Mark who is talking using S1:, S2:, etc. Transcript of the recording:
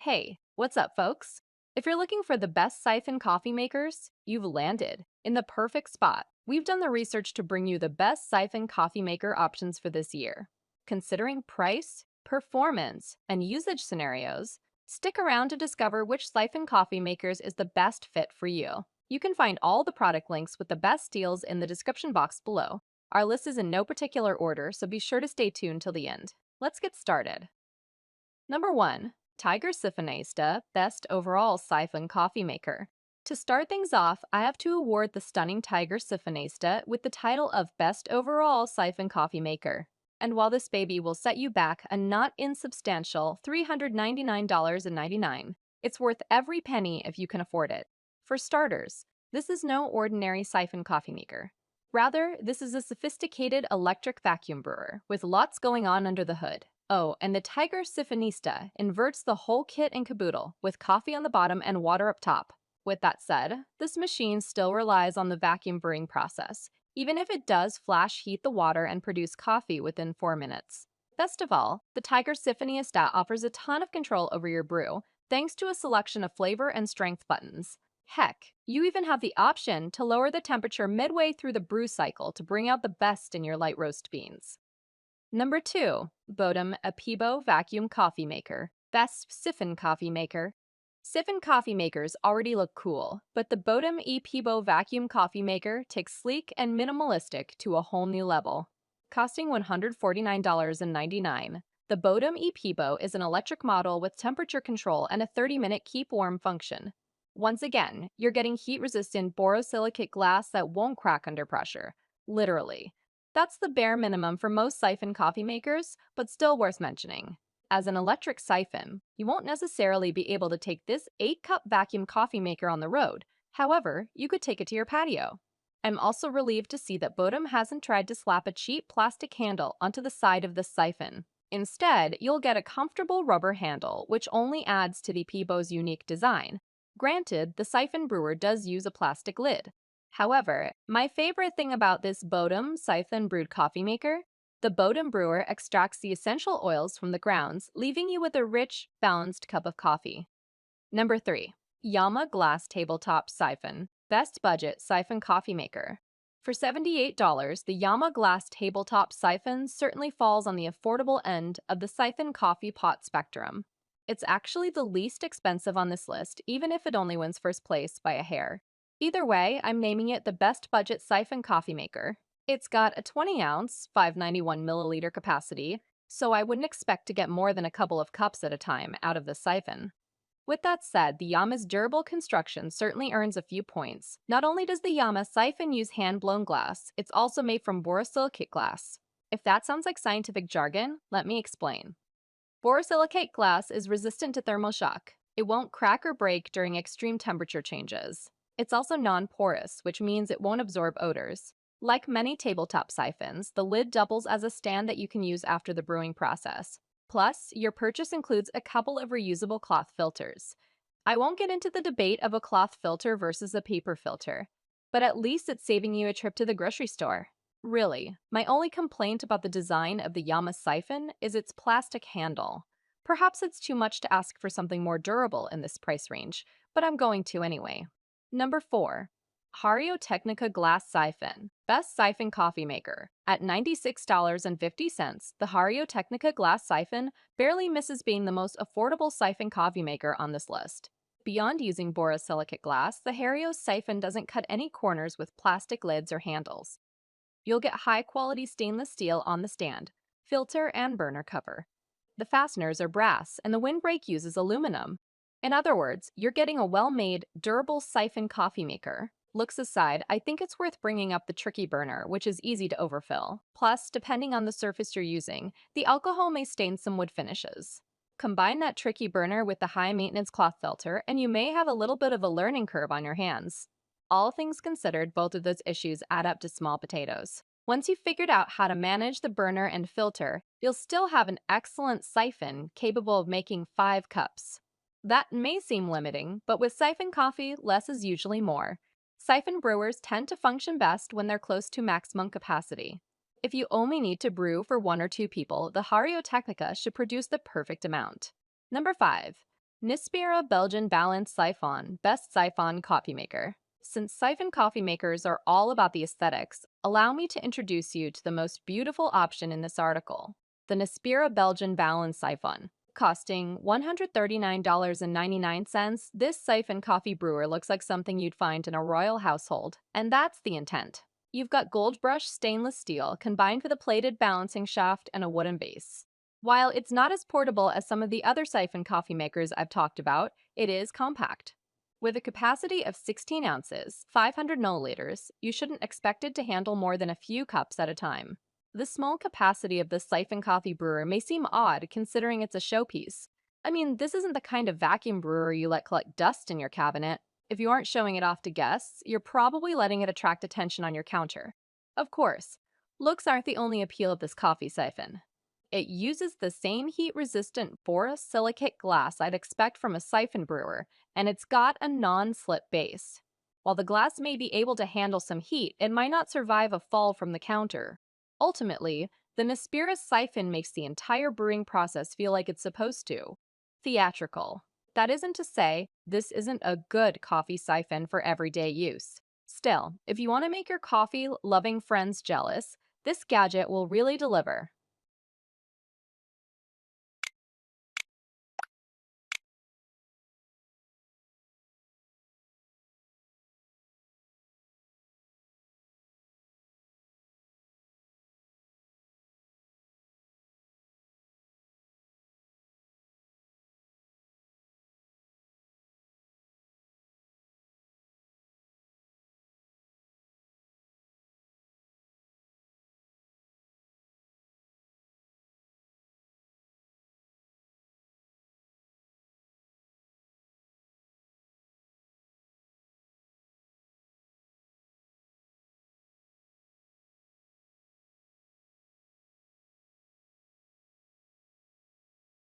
S1: Hey, what's up, folks? If you're looking for the best siphon coffee makers, you've landed in the perfect spot. We've done the research to bring you the best siphon coffee maker options for this year. Considering price, performance, and usage scenarios, stick around to discover which siphon coffee makers is the best fit for you. You can find all the product links with the best deals in the description box below. Our list is in no particular order, so be sure to stay tuned till the end. Let's get started. Number 1. Tiger Siphonysta Best Overall Siphon Coffee Maker. To start things off, I have to award the stunning Tiger Siphonysta with the title of Best Overall Siphon Coffee Maker. And while this baby will set you back a not insubstantial $399.99, it's worth every penny if you can afford it. For starters, this is no ordinary siphon coffee maker. Rather, this is a sophisticated electric vacuum brewer with lots going on under the hood. Oh, and the Tiger Siphonista inverts the whole kit and caboodle, with coffee on the bottom and water up top. With that said, this machine still relies on the vacuum brewing process, even if it does flash heat the water and produce coffee within 4 minutes. Best of all, the Tiger Siphonista offers a ton of control over your brew, thanks to a selection of flavor and strength buttons. Heck, you even have the option to lower the temperature midway through the brew cycle to bring out the best in your light roast beans. Number 2. Bodum ePebo Vacuum Coffee Maker. Best Siphon Coffee Maker. Siphon coffee makers already look cool, but the Bodum ePebo Vacuum Coffee Maker takes sleek and minimalistic to a whole new level. Costing $149.99, the Bodum ePebo is an electric model with temperature control and a 30-minute keep warm function. Once again, you're getting heat-resistant borosilicate glass that won't crack under pressure. Literally. That's the bare minimum for most siphon coffee makers, but still worth mentioning. As an electric siphon, you won't necessarily be able to take this 8-cup vacuum coffee maker on the road. However, you could take it to your patio. I'm also relieved to see that Bodum hasn't tried to slap a cheap plastic handle onto the side of the siphon. Instead, you'll get a comfortable rubber handle, which only adds to the ePebo's unique design. Granted, the siphon brewer does use a plastic lid. However, my favorite thing about this Bodum siphon brewed coffee maker, the Bodum brewer extracts the essential oils from the grounds, leaving you with a rich, balanced cup of coffee. Number 3. Yama Glass Tabletop Siphon. Best Budget Siphon Coffee Maker. For $78, the Yama Glass Tabletop Siphon certainly falls on the affordable end of the siphon coffee pot spectrum. It's actually the least expensive on this list, even if it only wins first place by a hair. Either way, I'm naming it the best budget siphon coffee maker. It's got a 20-ounce, 591 milliliter capacity, so I wouldn't expect to get more than a couple of cups at a time out of the siphon. With that said, the Yama's durable construction certainly earns a few points. Not only does the Yama siphon use hand-blown glass, it's also made from borosilicate glass. If that sounds like scientific jargon, let me explain. Borosilicate glass is resistant to thermal shock. It won't crack or break during extreme temperature changes. It's also non-porous, which means it won't absorb odors. Like many tabletop siphons, the lid doubles as a stand that you can use after the brewing process. Plus, your purchase includes a couple of reusable cloth filters. I won't get into the debate of a cloth filter versus a paper filter, but at least it's saving you a trip to the grocery store. Really, my only complaint about the design of the Yama siphon is its plastic handle. Perhaps it's too much to ask for something more durable in this price range, but I'm going to anyway. Number 4. Hario Technica Glass Siphon. Best Siphon Coffee Maker. At $96.50, the Hario Technica Glass Siphon barely misses being the most affordable siphon coffee maker on this list. Beyond using borosilicate glass, the Hario siphon doesn't cut any corners with plastic lids or handles. You'll get high-quality stainless steel on the stand, filter, and burner cover. The fasteners are brass, and the windbreak uses aluminum. In other words, you're getting a well-made, durable siphon coffee maker. Looks aside, I think it's worth bringing up the tricky burner, which is easy to overfill. Plus, depending on the surface you're using, the alcohol may stain some wood finishes. Combine that tricky burner with the high-maintenance cloth filter, and you may have a little bit of a learning curve on your hands. All things considered, both of those issues add up to small potatoes. Once you've figured out how to manage the burner and filter, you'll still have an excellent siphon capable of making 5 cups. That may seem limiting, but with siphon coffee, less is usually more. Siphon brewers tend to function best when they're close to maximum capacity. If you only need to brew for 1 or 2 people, the Hario Technica should produce the perfect amount. Number 5. Nispira Belgian Balanced Siphon, Best Siphon Coffee Maker. Since Siphon Coffee Makers are all about the aesthetics, allow me to introduce you to the most beautiful option in this article, the Nispira Belgian Balanced Siphon. Costing $139.99, this siphon coffee brewer looks like something you'd find in a royal household, and that's the intent. You've got gold brushed stainless steel combined with a plated balancing shaft and a wooden base. While it's not as portable as some of the other siphon coffee makers I've talked about, it is compact. With a capacity of 16 ounces, 500 milliliters, you shouldn't expect it to handle more than a few cups at a time. The small capacity of the siphon coffee brewer may seem odd considering it's a showpiece. I mean, this isn't the kind of vacuum brewer you let collect dust in your cabinet. If you aren't showing it off to guests, you're probably letting it attract attention on your counter. Of course, looks aren't the only appeal of this coffee siphon. It uses the same heat-resistant borosilicate glass I'd expect from a siphon brewer, and it's got a non-slip base. While the glass may be able to handle some heat, it might not survive a fall from the counter. Ultimately, the Nispira siphon makes the entire brewing process feel like it's supposed to. Theatrical. That isn't to say this isn't a good coffee siphon for everyday use. Still, if you want to make your coffee-loving friends jealous, this gadget will really deliver.